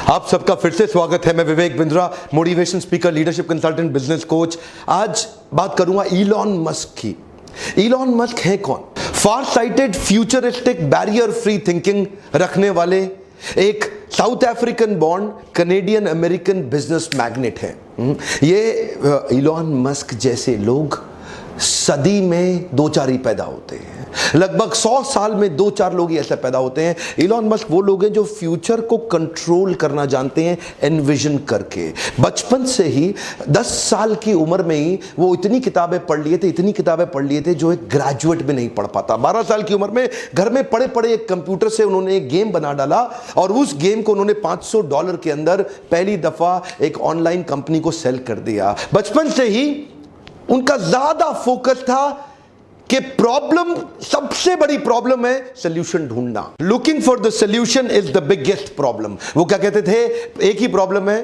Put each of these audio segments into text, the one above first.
आप सबका फिर से स्वागत है। मैं Vivek Bindra, motivation speaker, leadership consultant, business coach. आज बात करूंगा इलॉन मस्क की। इलॉन मस्क है कौन? Far sighted, futuristic, barrier free thinking रखने वाले एक South African born Canadian American business magnate है। ये इलॉन मस्क जैसे लोग सदी में दो चार ही पैदा होते हैं। लगभग 100 साल में दो चार लोग ही ऐसे पैदा होते हैं। इलॉन मस्क वो लोग हैं जो फ्यूचर को कंट्रोल करना जानते हैं, एनविजन करके। बचपन से ही 10 साल की उम्र में ही वो इतनी किताबें पढ़ लिए थे जो एक ग्रेजुएट भी नहीं पढ़ पाता। 12 साल की उम्र में घर में पड़े पड़े एक कंप्यूटर से उन्होंने एक गेम बना डाला और उस गेम को उन्होंने $500 के अंदर पहली दफा एक ऑनलाइन कंपनी को सेल कर दिया। बचपन से ही उनका ज्यादा फोकस था कि प्रॉब्लम, सबसे बड़ी प्रॉब्लम है सोल्यूशन ढूंढना। Looking for the solution is the biggest problem. वो क्या कहते थे? एक ही प्रॉब्लम है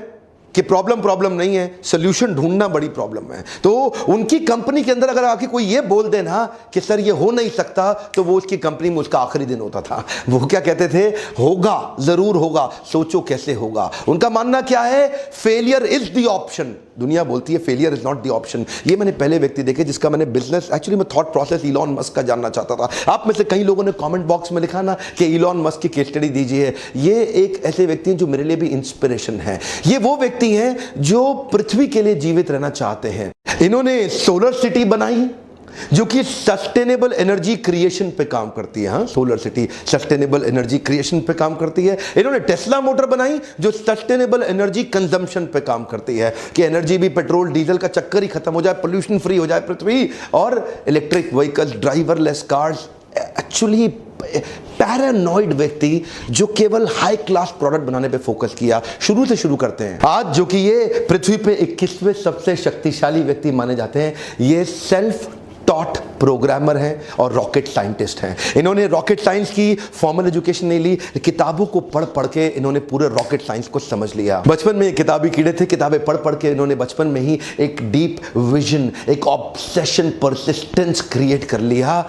कि प्रॉब्लम नहीं है, सोल्यूशन ढूंढना बड़ी प्रॉब्लम है। तो उनकी कंपनी के अंदर अगर आके कोई ये बोल देना कि सर ये हो नहीं सकता, तो वो उसकी कंपनी में उसका आखिरी दिन होता था। वो क्या कहते थे? होगा, जरूर होगा, सोचो कैसे होगा। उनका मानना क्या है? Failure is the option. दुनिया बोलती है failure is not the option. ये मैंने पहले व्यक्ति देखे जिसका मैंने बिजनेस, एक्चुअली मैं थॉट प्रोसेस इलॉन मस्क का जानना चाहता था। आप में से कई लोगों ने कमेंट बॉक्स में लिखा ना कि इलॉन मस्क की केस स्टडी दीजिए। ये एक ऐसे व्यक्ति हैं जो मेरे लिए भी इंस्पिरेशन है। ये वो व्यक्ति हैं जो पृथ्वी के लिए जीवित रहना चाहते हैं। इन्होंने सोलर सिटी बनाई जो कि सस्टेनेबल एनर्जी क्रिएशन पे काम करती है। Solar city sustainable energy creation पे काम करती है। इन्होंने टेस्ला मोटर बनाई जो सस्टेनेबल एनर्जी कंजम्पशन पे काम करती है कि एनर्जी भी पेट्रोल डीजल का चक्कर ही खत्म हो जाए, पोल्यूशन फ्री हो जाए पृथ्वी। और electric vehicles, driverless cars. Actually paranoid व्यक्ति जो केवल हाई क्लास प्रोडक्ट बनाने पे फोकस किया। शुरू से शुरू करते हैं। आज जो कि ये पृथ्वी पे 21वें सबसे शक्तिशाली व्यक्ति माने जाते हैं, ये सेल्फ टॉट प्रोग्रामर हैं और रॉकेट साइंटिस्ट हैं। इन्होंने रॉकेट साइंस की फॉर्मल एजुकेशन नहीं ली, किताबों को पढ़ पढ़ के इन्होंने पूरे रॉकेट साइंस को समझ लिया। बचपन में किताबी कीड़े थे, किताबें पढ़ पढ़ के इन्होंने बचपन में ही एक डीप विजन, एक ऑब्सेशन, परसिस्टेंस क्रिएट कर लिया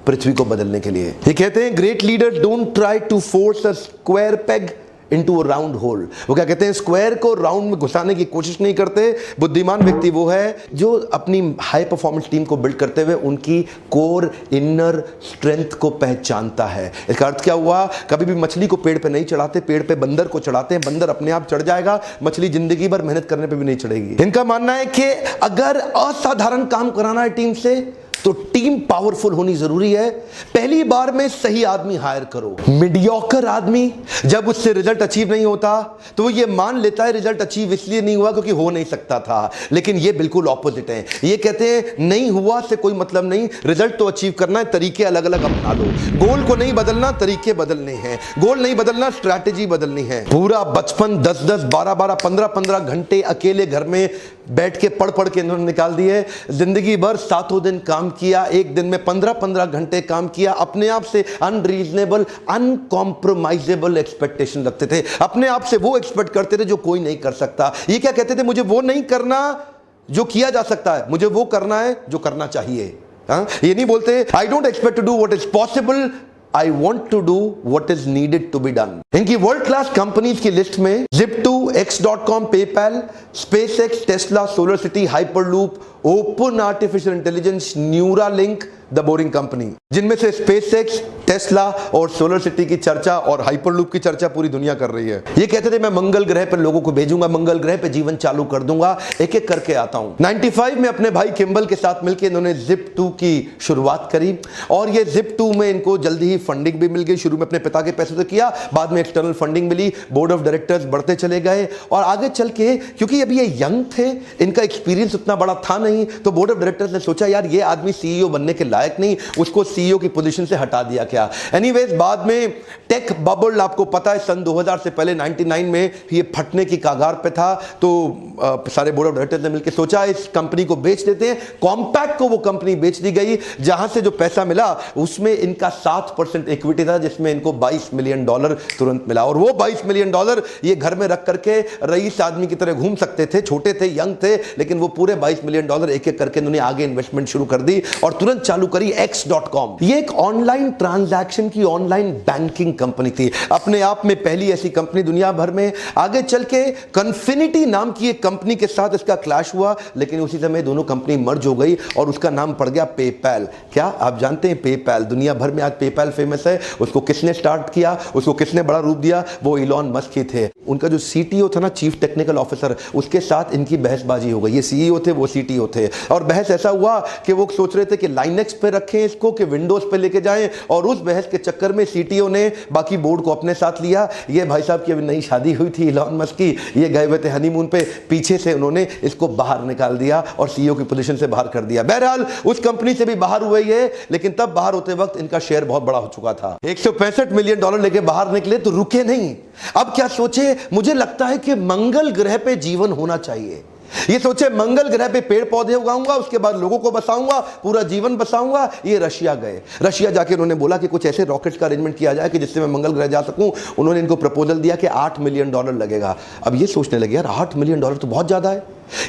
पृथ्वी को बदलने के लिए। ये कहते हैं great leader don't try to force a square peg into a round hole. वो क्या कहते हैं? स्क्वायर को राउंड में घुसाने की कोशिश नहीं करते। बुद्धिमान व्यक्ति वो है जो अपनी हाई परफॉर्मेंस टीम को बिल्ड करते हुए उनकी कोर इनर स्ट्रेंथ को पहचानता है। इसका अर्थ क्या हुआ? कभी भी मछली को पेड़ पे नहीं चढ़ाते, पेड़ पे बंदर को चढ़ाते हैं। बंदर अपने आप चढ़ जाएगा, मछली जिंदगी भर मेहनत करने पे भी नहीं चढ़ेगी। इनका मानना है कि अगर असाधारण काम कराना है टीम से तो टीम पावरफुल होनी जरूरी है। पहली बार में सही आदमी हायर करो। मीडियोकर आदमी जब उससे रिजल्ट अचीव नहीं होता तो वो ये मान लेता है रिजल्ट अचीव इसलिए नहीं हुआ क्योंकि हो नहीं सकता था। लेकिन ये बिल्कुल ऑपोजिट है। ये कहते हैं नहीं हुआ से कोई मतलब नहीं, रिजल्ट तो अचीव करना है, तरीके अलग अलग अपना लो। गोल को नहीं बदलना, तरीके बदलने हैं। गोल नहीं बदलना, स्ट्रैटेजी बदलनी है। पूरा बचपन 10-10, 12-12, 15-15 घंटे अकेले घर में बैठ के पढ़ पढ़ के इन्होंने निकाल दिए। जिंदगी भर 7 दिन काम किया, एक दिन में 15-15 घंटे काम किया। अपने आप से अनरीजनेबल, अनकॉम्प्रोमाइजेबल एक्सपेक्टेशन रखते थे। अपने आप से वो एक्सपेक्ट करते थे जो कोई नहीं कर सकता। ये क्या कहते थे? मुझे वो नहीं करना जो किया जा सकता है, मुझे वो करना है जो करना चाहिए। ये नहीं बोलते I don't expect to do what is possible, I want to do what is needed to be done। इनकी वर्ल्ड क्लास कंपनीज की लिस्ट में Zip2, X.com, PayPal, SpaceX, Tesla, solar city, hyperloop, open artificial intelligence, Neuralink, the boring company, जिनमें से SpaceX, Tesla और solar city की चर्चा और hyperloop की चर्चा पूरी दुनिया कर रही है। ये कहते थे मैं मंगल ग्रह पर लोगों को भेजूंगा, मंगल ग्रह पे जीवन चालू कर दूंगा। एक एक करके आता हूं। 95 में अपने भाई किम्बल के साथ मिलकर इन्होंने Zip2 की शुरुआत करी और ये Zip2 में इनको जल्दी ही फंडिंग भी मिल गई। शुरू में अपने पिता के पैसे से किया, बाद में एक्सटर्नल फंडिंग मिली, बोर्ड ऑफ डायरेक्टर्स बढ़ते चले गए और आगे चल के क्योंकि अभी ये यंग थे, इनका एक्सपीरियंस उतना बड़ा था नहीं, तो बोर्ड ऑफ डायरेक्टर्स ने सोचा यार ये आदमी सीईओ बनने के लायक नहीं, उसको सीईओ की पोजीशन से हटा दिया क्या। एनीवेज बाद में टेक बबल, आपको पता है सन 2000 से पहले 99 में ये फटने की कगार पे था, तो सारे बोर्ड ऑफ डायरेक्टर्स ने मिलकर सोचा इस कंपनी को बेच देते हैं। कॉम्पैक्ट को वो कंपनी बेच दी गई, जहां से जो पैसा मिला उसमें इनका 7% इक्विटी था, जिसमें इनको $22 मिलियन तुरंत मिला। और वो $22 मिलियन ये घर में रख करके रईस आदमी की तरह घूम सकते थे। छोटे थे, यंग थे, लेकिन वो पूरे $22 मिलियन एक एक करके उन्होंने आगे इन्वेस्टमेंट शुरू कर दी और तुरंत चालू चालू करी x.com। ये एक ऑनलाइन ट्रांजैक्शन की ऑनलाइन बैंकिंग कंपनी थी, अपने आप में पहली ऐसी कंपनी दुनिया भर में। आगे चल के कन्फिनिटी नाम की एक कंपनी के साथ इसका क्लैश हुआ, लेकिन उसी समय दोनों कंपनी मर्ज हो गई और उसका नाम पड़ गया पेपैल। क्या आप जानते हैं पेपैल? दुनिया भर में आज पेपैल फेमस है। उसको किसने स्टार्ट किया, उसको किसने बड़ा रूप दिया? वो इलॉन मस्क ही थे। उनका जो सीटीओ था ना, चीफ टेक्निकल ऑफिसर, उसके साथ इनकी बहसबाजी हो गई। ये सीईओ थे, वो सीटीओ थे, और बहस ऐसा हुआ कि वो सोच रहे थे कि लाइनेक्स पे रखें इसको कि विंडोज पे लेके जाएं, और उस बहस के चक्कर में सीटीओ ने बाकी बोर्ड को अपने साथ लिया। ये भाई साहब की अभी नई शादी हुई थी इलॉन मस्क की, ये गए हुए थे हनीमून पे, पीछे से उन्होंने इसको बाहर निकाल दिया और सीईओ की पोजीशन से बाहर कर दिया। बहरहाल उस कंपनी से भी बाहर हुए ये, लेकिन तब बाहर होते वक्त इनका शेयर बहुत बड़ा हो चुका था। $165 मिलियन लेके बाहर निकले तो रुके नहीं। अब क्या सोचे? मुझे लगता है कि मंगल ग्रह पे जीवन होना चाहिए। ये सोचे मंगल ग्रह पे पेड़ पौधे उगाऊंगा, उसके बाद लोगों को बसाऊंगा, पूरा जीवन बसाऊंगा। ये रशिया गए। रशिया जाके उन्होंने बोला कि कुछ ऐसे रॉकेट्स का अरेंजमेंट किया जाए कि जिससे मैं मंगल ग्रह जा सकूं। उन्होंने इनको प्रपोजल दिया कि $8 मिलियन लगेगा। अब ये सोचने लगे, यार $8 मिलियन तो बहुत ज्यादा है।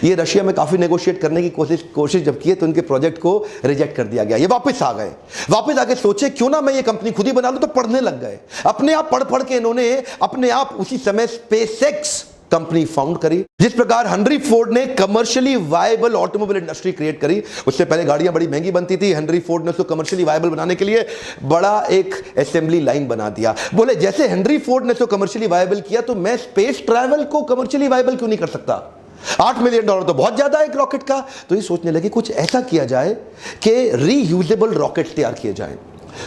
ये रशिया में काफी नेगोशिएट करने की कोशिश जब की तो उनके प्रोजेक्ट को रिजेक्ट कर दिया गया। ये वापस आ गए। वापस आके सोचे क्यों ना मैं ये कंपनी खुद ही बना लूं, तो पढ़ने लग गए। अपने आप पढ़ के इन्होंने अपने आप उसी समय स्पेसएक्स कंपनी फाउंड करी। जिस प्रकार हेनरी फोर्ड ने commercially viable automobile industry create करी, उससे पहले गाड़ियां बड़ी महंगी बनती थी। हेनरी फोर्ड ने उसको कमर्शियली वायबल बनाने के लिए बड़ा एक असेंबली लाइन बना दिया। बोले जैसे हेनरी फोर्ड ने उसको कमर्शियली वायबल किया, तो मैं स्पेस ट्रैवल को कमर्शियली वायबल क्यों नहीं कर सकता? $8 मिलियन तो बहुत ज्यादा है एक रॉकेट का। तो ये सोचने लगे कुछ ऐसा किया जाए कि रीयूजेबल रॉकेट तैयार किए जाएं।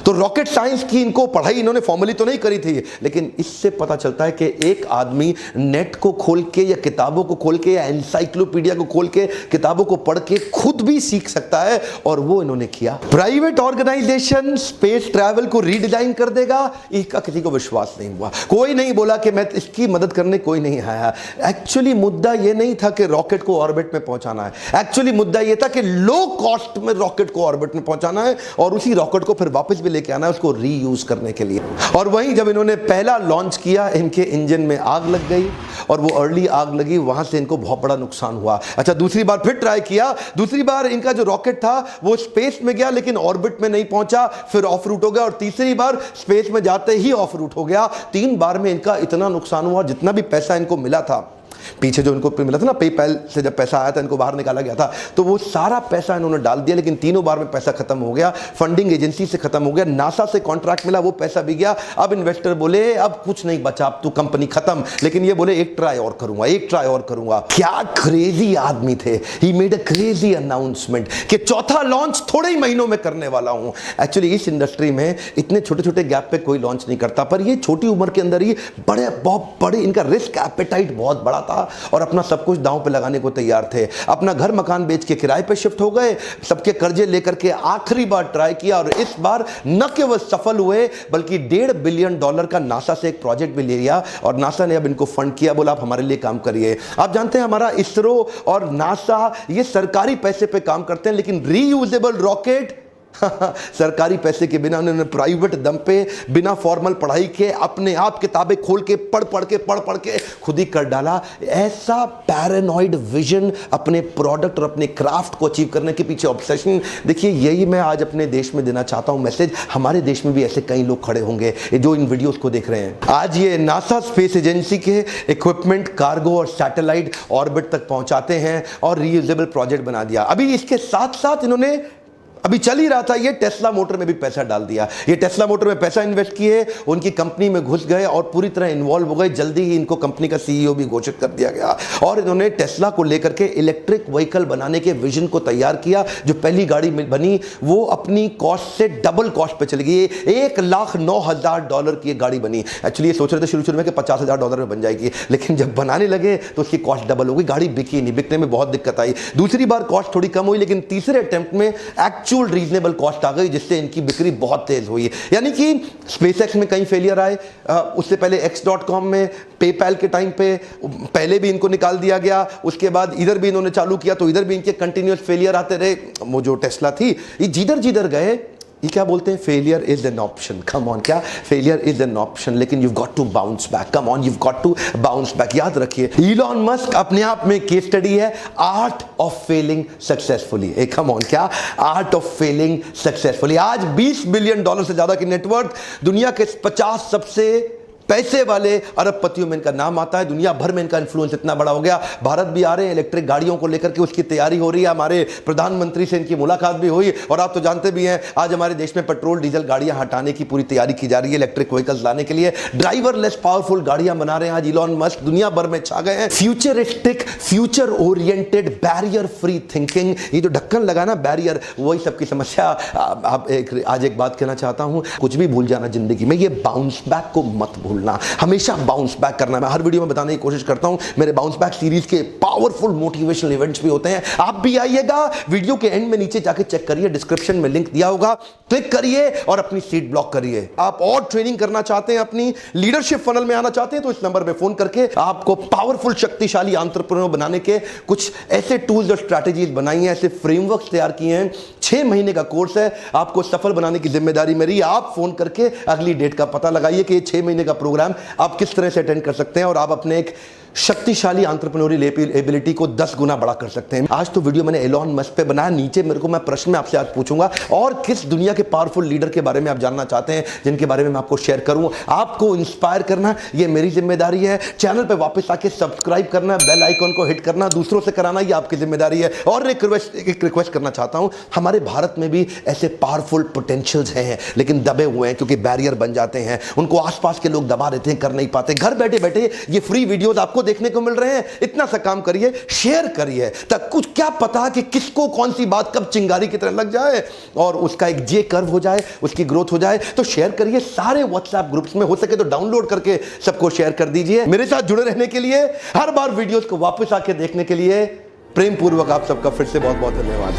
तो रॉकेट साइंस की इनको पढ़ाई इन्होंने फॉर्मली तो नहीं करी थी, लेकिन इससे पता चलता है कि एक आदमी नेट को खोल के या किताबों को खोल के या एनसाइक्लोपीडिया को खोल के किताबों को पढ़ के खुद भी सीख सकता है, और वो इन्होंने किया। प्राइवेट ऑर्गेनाइजेशन स्पेस ट्रैवल को रीडिजाइन कर देगा, इसका किसी को विश्वास नहीं हुआ। कोई नहीं बोला कि मैं इसकी मदद करने, कोई नहीं आया। एक्चुअली मुद्दा यह नहीं था कि रॉकेट को ऑर्बिट में पहुंचाना है। एक्चुअली मुद्दा यह था कि लो कॉस्ट में रॉकेट को ऑर्बिट में पहुंचाना है, और उसी रॉकेट को फिर वापस भी लेके आना है उसको रीयूज करने के लिए। और वहीं जब इन्होंने पहला लॉन्च किया, इनके इंजन में आग लग गई, और वो अर्ली आग लगी, वहां से इनको बहुत बड़ा नुकसान हुआ। अच्छा, दूसरी बार फिर ट्राई किया। दूसरी बार इनका जो रॉकेट था वो स्पेस में गया, लेकिन ऑर्बिट में नहीं पहुंचा, फिर ऑफ रूट हो गया, और तीसरी बार स्पेस में जाते ही ऑफ रूट हो गया। 3 बार में इनका इतना नुकसान हुआ, जितना भी पैसा इनको मिला था पीछे, जो इनको मिला था ना पेपैल से, जब पैसा आया था इनको बाहर निकाला गया था, तो वो सारा पैसा इन्होंने डाल दिया, लेकिन तीनों बार में पैसा खत्म हो गया। फंडिंग एजेंसी से खत्म हो गया, नासा से कॉन्ट्रैक्ट मिला, वो पैसा भी गया। अब इन्वेस्टर बोले अब कुछ नहीं बचा, अब तो कंपनी खत्म। लेकिन ये बोले एक ट्राई और करूंगा, एक ट्राई और करूंगा। क्या क्रेजी आदमी थे। He made a crazy announcement कि चौथा लॉन्च थोड़े ही महीनों में करने वाला हूं। एक्चुअली इस इंडस्ट्री में इतने छोटे छोटे गैप पे कोई लॉन्च नहीं करता, पर ये छोटी उम्र के अंदर ही बहुत बड़े, इनका रिस्क एपेटाइट बहुत बड़ा था, और अपना सब कुछ दांव पे लगाने को तैयार थे। अपना घर मकान बेच के किराए पे शिफ्ट हो गए, सबके कर्जे लेकर के आखिरी बार ट्राई किया, और इस बार न केवल सफल हुए बल्कि $1.5 बिलियन का नासा से एक प्रोजेक्ट भी ले लिया, और नासा ने अब इनको फंड किया, बोला आप हमारे लिए काम करिए। आप जानते हैं हमारा इसरो और नासा ये सरकारी पैसे पे काम करते हैं, लेकिन रीयूजेबल रॉकेट सरकारी पैसे के बिना उन्होंने प्राइवेट दम पे, बिना फॉर्मल पढ़ाई के, अपने आप किताबें खोल के पढ़ के खुद ही कर डाला। ऐसा पैरानॉइड विजन अपने प्रोडक्ट और अपने क्राफ्ट को अचीव करने के पीछे ऑब्सेशन। देखिए, यही मैं आज अपने देश में देना चाहता हूं मैसेज। हमारे देश में भी ऐसे कई लोग खड़े होंगे जो इन वीडियोस को देख रहे हैं। आज ये नासा स्पेस एजेंसी के इक्विपमेंट, कार्गो और सैटेलाइट ऑर्बिट तक पहुंचाते हैं, और रीयूजेबल प्रोजेक्ट बना दिया। अभी इसके साथ साथ इन्होंने, अभी चल ही रहा था, ये टेस्ला मोटर में भी पैसा डाल दिया। ये टेस्ला मोटर में पैसा इन्वेस्ट किए, उनकी कंपनी में घुस गए और पूरी तरह इन्वॉल्व हो गए। जल्दी ही इनको कंपनी का सीईओ भी घोषित कर दिया गया, और इन्होंने टेस्ला को लेकर के इलेक्ट्रिक व्हीकल बनाने के विजन को तैयार किया। जो पहली गाड़ी बनी वो अपनी कॉस्ट से डबल कॉस्ट पे चली गई। $1,09,000 की एक गाड़ी बनी। एक्चुअली ये सोच रहे थे शुरू में कि $50,000 में बन जाएगी, लेकिन जब बनाने लगे तो उसकी कॉस्ट डबल हो गई। गाड़ी बिकी नहीं, बिकने में बहुत दिक्कत आई। दूसरी बार कॉस्ट थोड़ी कम हुई, लेकिन तीसरे अटेम्प्ट में रीजनेबल कॉस्ट आ गई, जिससे इनकी बिक्री बहुत तेज हुई। यानी कि स्पेसएक्स में कई फेलियर आए, उससे पहले x.com में, पेपैल के टाइम पे पहले भी इनको निकाल दिया गया। उसके बाद इधर भी इन्होंने चालू किया तो इधर भी इनके कंटिन्यूअस फेलियर आते रहे। वो जो टेस्ला थी, ये जिधर जिधर गए ये क्या बोलते हैं, failure is an option. Come on, क्या फेलियर इज एन ऑप्शन, लेकिन you got to bounce back. Come on, you got to bounce back. याद रखिए, इलॉन मस्क अपने आप में केस स्टडी है, art of failing successfully. Come on, क्या art of failing successfully. आज $20 बिलियन से ज्यादा की नेटवर्थ, दुनिया के 50 सबसे पैसे वाले अरबपतियों में इनका नाम आता है। दुनिया भर में इनका इन्फ्लुएंस इतना बड़ा हो गया, भारत भी आ रहे हैं, इलेक्ट्रिक गाड़ियों को लेकर के उसकी तैयारी हो रही है। हमारे प्रधानमंत्री से इनकी मुलाकात भी हुई, और आप तो जानते भी हैं आज हमारे देश में पेट्रोल डीजल गाड़ियां हटाने की पूरी तैयारी की जा रही है, इलेक्ट्रिक व्हीकल्स लाने के लिए। ड्राइवरलेस पावरफुल गाड़ियां बना रहे हैं आज इलॉन मस्क, दुनिया भर में छा गए हैं। Futuristic, future oriented, barrier free thinking, ये जो ढक्कन लगा ना बैरियर, वही सबकी समस्या। आज एक बात कहना चाहता हूं, कुछ भी भूल जाना जिंदगी में, ये बाउंस बैक को मत भूलना, हमेशा बाउंस बैक करना। मैं हर वीडियो में बताने की कोशिश करता हूं, मेरे बाउंस बैक सीरीज के पावरफुल मोटिवेशनल इवेंट्स भी होते हैं, आप भी आइएगा। वीडियो के एंड में नीचे जाके चेक करिए, डिस्क्रिप्शन में लिंक दिया होगा, क्लिक करिए और अपनी सीट ब्लॉक करिए। आप और ट्रेनिंग करना चाहते हैं, अपनी लीडरशिप फनल में आना चाहते हैं, तो इस नंबर पे फोन करके आपको पावरफुल शक्तिशाली एंटरप्रेन्योर बनाने के कुछ ऐसे टूल्स और स्ट्रैटेजीज बनाई हैं, ऐसे फ्रेमवर्क्स तैयार किए हैं। 6 महीने का कोर्स है, आपको सफल बनाने की जिम्मेदारी मेरी। आप फोन करके अगली डेट का पता लगाइए कि ये 6 महीने का प्रोग्राम आप किस तरह से अटेंड कर सकते हैं, और आप अपने एक शक्तिशाली एंटरप्रेन्योरियल एबिलिटी को 10 गुना बड़ा कर सकते हैं। आज तो वीडियो मैंने एलॉन मस्क पे बनाया, नीचे मेरे को मैं प्रश्न में आपसे आज पूछूंगा, और किस दुनिया के पावरफुल लीडर के बारे में आप जानना चाहते हैं, जिनके बारे में मैं आपको शेयर करूं। आपको इंस्पायर करना ये मेरी जिम्मेदारी है। चैनल पे वापस आके सब्सक्राइब करना, बेल आइकन को हिट करना, दूसरों से कराना ये आपकी जिम्मेदारी है। और एक रिक्वेस्ट करना चाहता हूं, हमारे भारत में भी ऐसे पावरफुल पोटेंशियल्स हैं, लेकिन दबे हुए हैं क्योंकि बैरियर बन जाते हैं, उनको आसपास के लोग दबा देते हैं, कर नहीं पाते। घर बैठे बैठे ये फ्री वीडियोस आपको देखने को मिल रहे हैं, इतना सा काम करिए, शेयर करिए, तक कुछ क्या पता कि किसको कौन सी बात कब चिंगारी की तरह लग जाए और उसका एक जे कर्व हो जाए, उसकी ग्रोथ हो जाए। तो शेयर करिए सारे व्हाट्सएप ग्रुप्स में, हो सके तो डाउनलोड करके सबको शेयर कर दीजिए। मेरे साथ जुड़े रहने के लिए, हर बार वीडियोस को वापस आके देखने के लिए प्रेम पूर्वक आप सबका फिर से बहुत बहुत धन्यवाद।